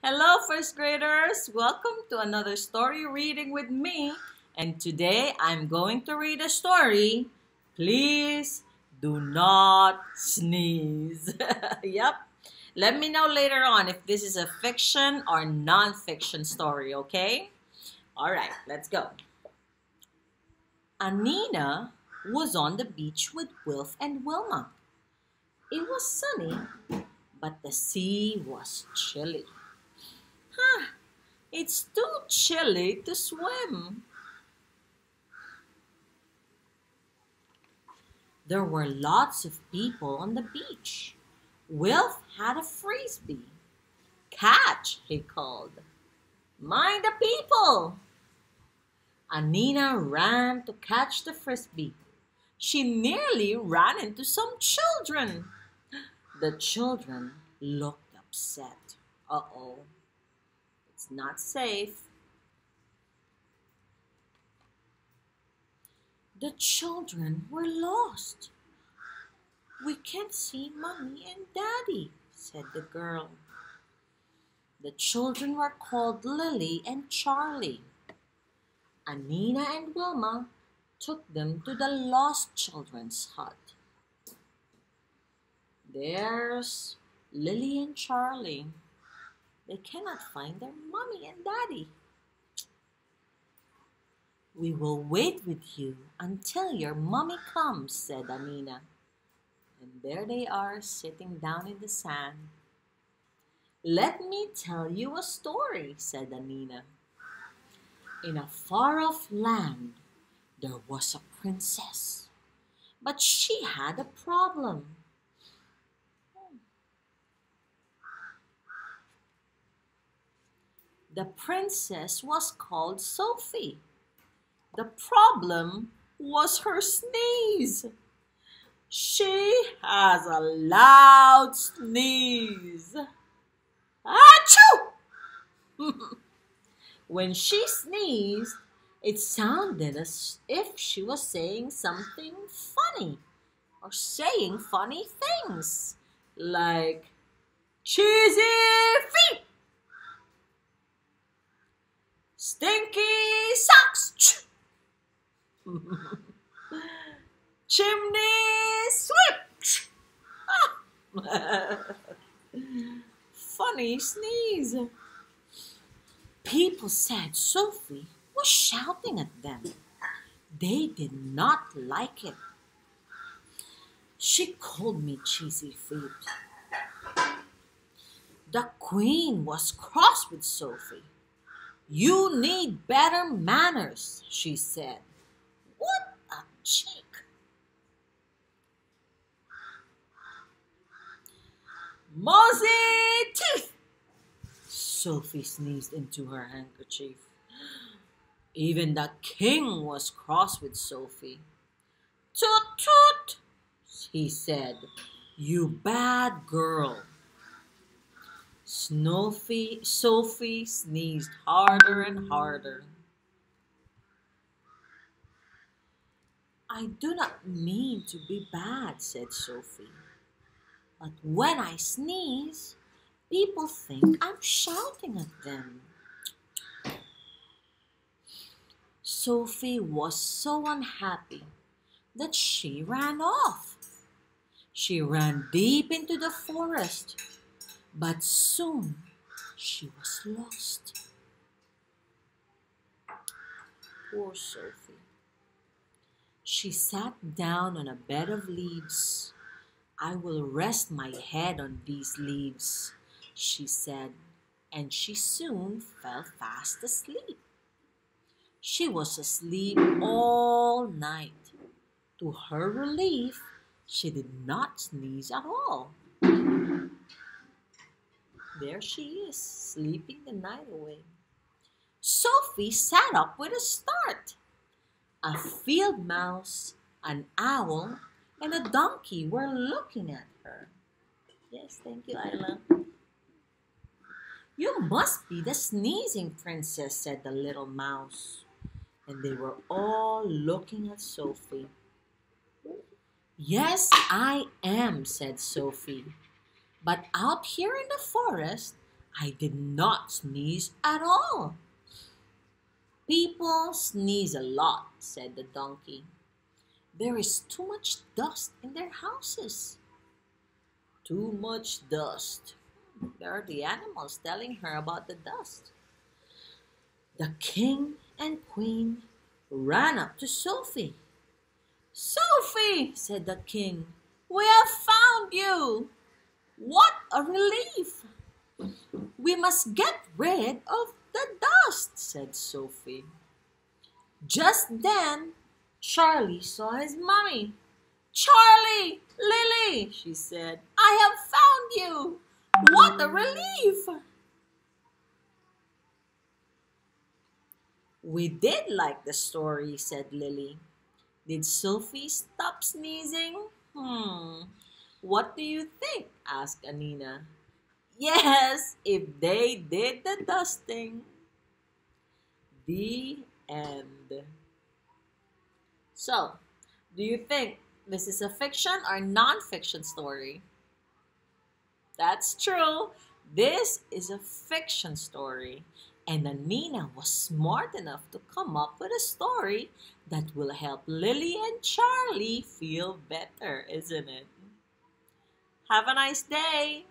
Hello, first graders! Welcome to another story reading with me. And today I'm going to read a story. Please do not sneeze. Yep. Let me know later on if this is a fiction or non-fiction story, okay? All right, let's go. Anina was on the beach with Wilf and Wilma. It was sunny, but the sea was chilly. Huh, it's too chilly to swim. There were lots of people on the beach. Wilf had a frisbee. Catch, he called. Mind the people. Anina ran to catch the frisbee. She nearly ran into some children. The children looked upset. Uh-oh, it's not safe. The children were lost. We can't see Mommy and Daddy, said the girl. The children were called Lily and Charlie. Anina and Wilma took them to the lost children's hut. There's Lily and Charlie. They cannot find their Mommy and Daddy. We will wait with you until your mommy comes, said Anina. And there they are sitting down in the sand. Let me tell you a story, said Anina. In a far-off land, there was a princess, but she had a problem. The princess was called Sophie. The problem was her sneeze. She has a loud sneeze. Achoo! When she sneezed, it sounded as if she was saying something funny or saying funny things like cheesy feet, stinky socks, chimney sweep. Funny sneeze. People said Sophie was shouting at them. They did not like it. She called me cheesy feet. The queen was cross with Sophie. You need better manners, she said. What a cheek. Mosey teeth! Sophie sneezed into her handkerchief. Even the king was cross with Sophie. Toot toot, he said. You bad girl. Sophie sneezed harder and harder. I do not mean to be bad, said Sophie. But when I sneeze, people think I'm shouting at them. Sophie was so unhappy that she ran off. She ran deep into the forest, but soon she was lost. Poor Sophie. She sat down on a bed of leaves. I will rest my head on these leaves, she said, and she soon fell fast asleep. She was asleep all night. To her relief, she did not sneeze at all. There she is, sleeping the night away. Sophie sat up with a start. A field mouse, an owl, and a donkey were looking at her. Yes, thank you, Isla. You must be the sneezing princess, said the little mouse. And they were all looking at Sophie. Yes, I am, said Sophie. But out here in the forest, I did not sneeze at all. People sneeze a lot, said the donkey. There is too much dust in their houses. Too much dust. There are the animals telling her about the dust. The king and queen ran up to Sophie. Sophie, said the king, we have found you. What a relief! We must get rid of the dust, said Sophie. Just then, Charlie saw his mummy. Charlie, Lily, she said, I have found you. What a relief! We did like the story, said Lily. Did Sophie stop sneezing? What do you think? Asked Anina. Yes, if they did the dusting. The end. So, do you think this is a fiction or non-fiction story? That's true. This is a fiction story. And Anina was smart enough to come up with a story that will help Lily and Charlie feel better, isn't it? Have a nice day.